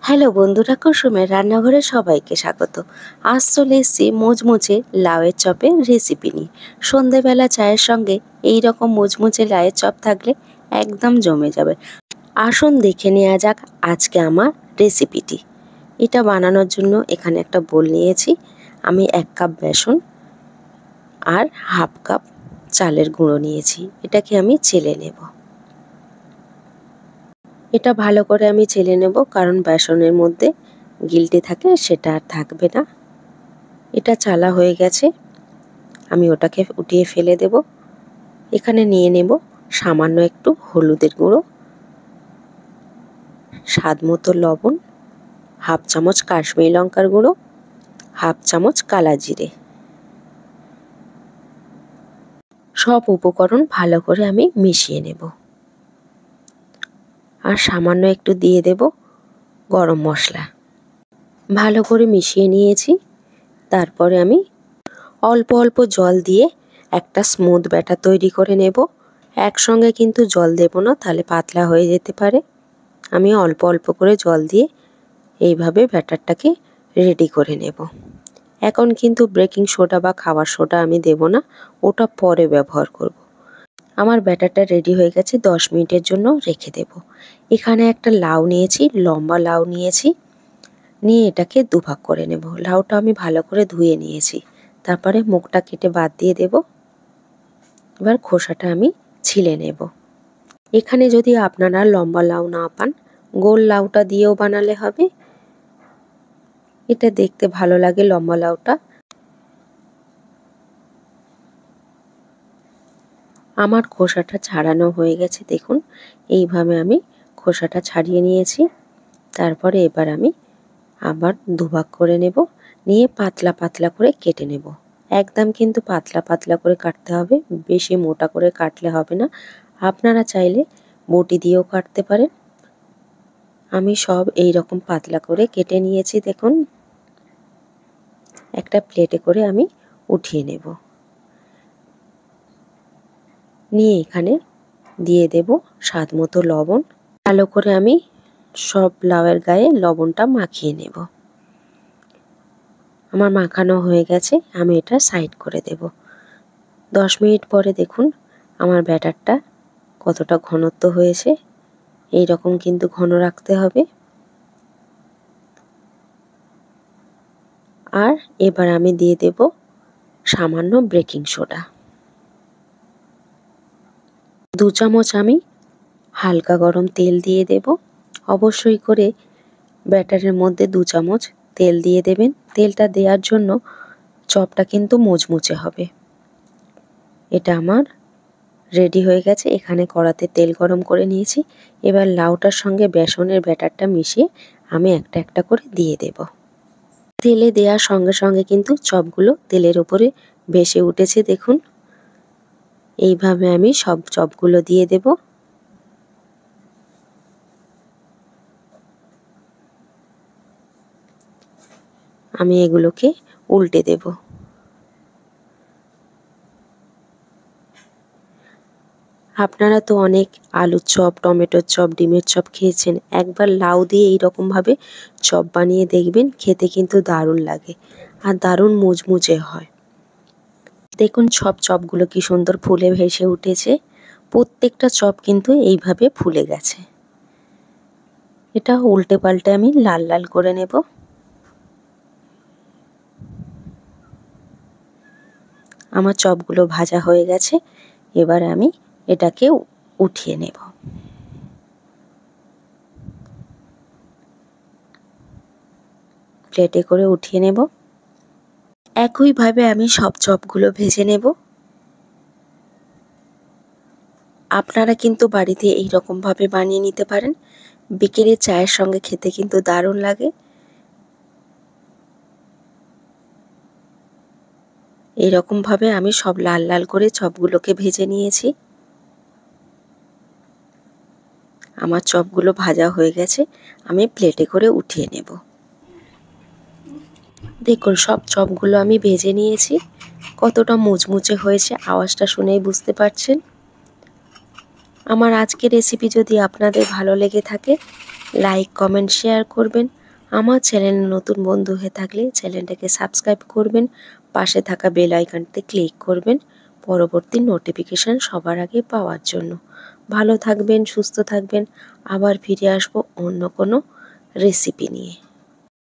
Hello বন্ধুরা, কুসুমের রান্নাঘরে সবাইকে স্বাগত। আজ চলে এসেছি মুচমুচে লাউয়ের চপের রেসিপি নিয়ে। সন্ধেবেলা চায়ের সঙ্গে এই রকম মুচমুচে লাউয়ের চপ থাকলে একদম জমে যাবে। আসুন দেখে নেওয়া যাক আজকে আমার রেসিপিটি। এটা বানানোর জন্য এখানে একটা বোল নিয়েছি। আমি 1 কাপ বেসন আর হাফ কাপ চালের গুঁড়ো নিয়েছি। এটাকে আমি চেলে নেব। এটা ভালো করে আমি চেলে নেব, কারণ বেসনের মধ্যে গিলটে থাকে, সেটা আর থাকবে না। এটা চালা হয়ে গেছে, আমি ওটাকে উঠিয়ে ফেলে দেব। এখানে নিয়ে নেব সামান্য একটু হলুদের গুঁড়ো, স্বাদ মতো লবণ, হাফ চামচ কাশ্মীরি লঙ্কার গুঁড়ো, হাফ চামচ কালা জিরে। সব উপকরণ ভালো করে আমি মিশিয়ে নেব। আর সামান্য একটু দিয়ে দেব গরম মশলা। ভালো করে মিশিয়ে নিয়েছি। তারপরে আমি অল্প অল্প জল দিয়ে একটা স্মুথ ব্যাটার তৈরি করে নেব। একসঙ্গে কিন্তু জল দেব না, তাহলে পাতলা হয়ে যেতে পারে। আমি অল্প অল্প করে জল দিয়ে এইভাবে ব্যাটারটাকে রেডি করে নেব। এখন কিন্তু বেকিং সোডা বা খাবার সোডা আমি দেব না, ওটা পরে ব্যবহার করব। আমার ব্যাটারটা রেডি হয়ে গেছে, 10 মিনিটের জন্য রেখে দেব। এখানে একটা লাউ নিয়েছি, লম্বা লাউ নিয়েছি, নিয়ে এটাকে দুভাগ করে নেব। লাউটা আমি ভালো করে ধুয়ে নিয়েছি। তারপরে মুখটা কেটে বাদ দিয়ে দেব। এবার খোসাটা আমি ছিলে নেব। এখানে যদি আপনারা লম্বা লাউ না পান, গোল লাউটা দিয়েও বানালে হবে। এটা দেখতে ভালো লাগে লম্বা লাউটা। আমার খোসাটা ছাড়ানো হয়ে গেছে, দেখুন এইভাবে আমি খোসাটা ছাড়িয়ে নিয়েছি। তারপরে এবার আমি আবার দুভাগ করে নেব, নিয়ে পাতলা পাতলা করে কেটে নেব। একদম কিন্তু পাতলা পাতলা করে কাটতে হবে, বেশি মোটা করে কাটলে হবে না। আপনারা চাইলে বটি দিয়েও কাটতে পারেন। আমি সব এই রকম পাতলা করে কেটে নিয়েছি, দেখুন। একটা প্লেটে করে আমি উঠিয়ে নেব। নিয়ে এখানে দিয়ে দেব স্বাদ মতো লবণ। ভালো করে আমি সব লাউয়ের গায়ে লবণটা মাখিয়ে নেব। আমার মাখানো হয়ে গেছে, আমি এটা সাইড করে দেব। 10 মিনিট পরে দেখুন আমার ব্যাটারটা কতটা ঘনত্ব হয়েছে। এই রকম কিন্তু ঘন রাখতে হবে। আর এবার আমি দিয়ে দেব সামান্য বেকিং সোডা। 2 চামচ আমি হালকা গরম তেল দিয়ে দেব। অবশ্যই করে ব্যাটারের মধ্যে 2 চামচ তেল দিয়ে দেবেন। তেলটা দেওয়ার জন্য চপটা কিন্তু মুচমুচে হবে। এটা আমার রেডি হয়ে গেছে। এখানে কড়াতে তেল গরম করে নিয়েছি। এবার লাউটার সঙ্গে বেসনের ব্যাটারটা মিশিয়ে আমি একটা একটা করে দিয়ে দেব। তেলে দেওয়ার সঙ্গে সঙ্গে কিন্তু চপগুলো তেলের উপরে ভেসে উঠেছে, দেখুন। এইভাবে আমি সব চপগুলো দিয়ে দেব। আমি এগুলোকে উল্টে দেব। আপনারা তো অনেক আলুর চপ, টমেটোর চপ, ডিমের চপ খেয়েছেন। একবার লাউ দিয়ে এইরকমভাবে চপ বানিয়ে দেখবেন, খেতে কিন্তু দারুণ লাগে আর দারুণ মুচমুচে হয়। দেখুন সব চপগুলো কি সুন্দর ফুলে ভেসে উঠেছে। প্রত্যেকটা চপ কিন্তু এইভাবে ফুলে গেছে। এটা উল্টে পাল্টে আমি লাল লাল করে নেব। আমার চপগুলো ভাজা হয়ে গেছে। এবার আমি এটাকে উঠিয়ে নেব। প্লেটে করে উঠিয়ে নেব। একইভাবে আমি সব চপগুলো ভেজে নেব। আপনারা কিন্তু বাড়িতে এই রকমভাবে বানিয়ে নিতে পারেন। বিকেলে চায়ের সঙ্গে খেতে কিন্তু দারুণ লাগে। এই রকমভাবে আমি সব লাল লাল করে চপগুলোকে ভেজে নিয়েছি। আমার চপগুলো ভাজা হয়ে গেছে, আমি প্লেটে করে উঠিয়ে নেব। দেখুন সব চপগুলো আমি ভেজে নিয়েছি। কতটা মুচমুচে হয়েছে, আওয়াজটা শুনেই বুঝতে পারছেন। আমার আজকের রেসিপি যদি আপনাদের ভালো লেগে থাকে, লাইক, কমেন্ট, শেয়ার করবেন। আমার চ্যানেলে নতুন বন্ধু হয়ে থাকলে চ্যানেলটাকে সাবস্ক্রাইব করবেন, পাশে থাকা বেল আইকনটিতে ক্লিক করবেন পরবর্তী নোটিফিকেশান সবার আগে পাওয়ার জন্য। ভালো থাকবেন, সুস্থ থাকবেন। আবার ফিরে আসবো অন্য কোনো রেসিপি নিয়ে।